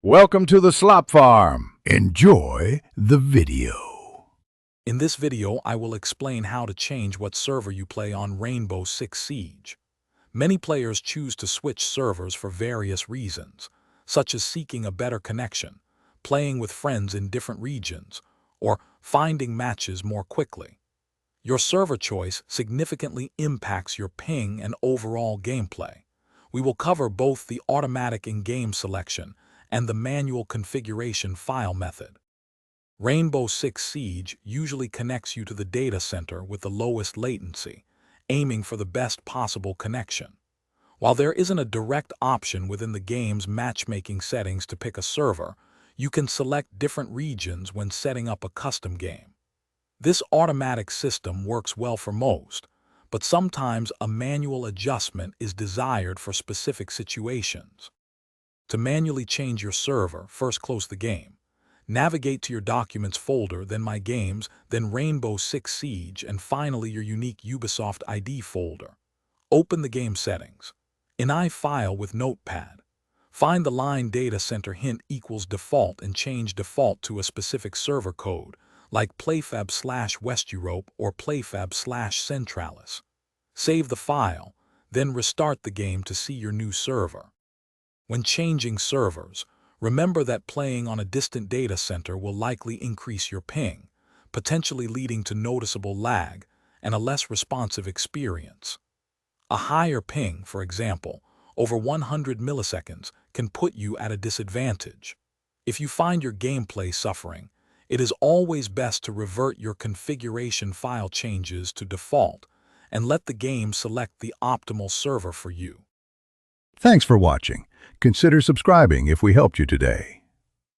Welcome to the Slop Farm. Enjoy the video. In this video, I will explain how to change what server you play on Rainbow Six Siege. Many players choose to switch servers for various reasons, such as seeking a better connection, playing with friends in different regions, or finding matches more quickly. Your server choice significantly impacts your ping and overall gameplay. We will cover both the automatic in-game selection and the manual configuration file method. Rainbow Six Siege usually connects you to the data center with the lowest latency, aiming for the best possible connection. While there isn't a direct option within the game's matchmaking settings to pick a server, you can select different regions when setting up a custom game. This automatic system works well for most, but sometimes a manual adjustment is desired for specific situations. To manually change your server, first close the game. Navigate to your Documents folder, then My Games, then Rainbow Six Siege, and finally your unique Ubisoft ID folder. Open the game settings. In iFile with Notepad, find the line data center hint equals default and change default to a specific server code, like playfab/westeurope or playfab/centralis. Save the file, then restart the game to see your new server. When changing servers, remember that playing on a distant data center will likely increase your ping, potentially leading to noticeable lag and a less responsive experience. A higher ping, for example, over 100 milliseconds, can put you at a disadvantage. If you find your gameplay suffering, it is always best to revert your configuration file changes to default and let the game select the optimal server for you. Thanks for watching. Consider subscribing if we helped you today.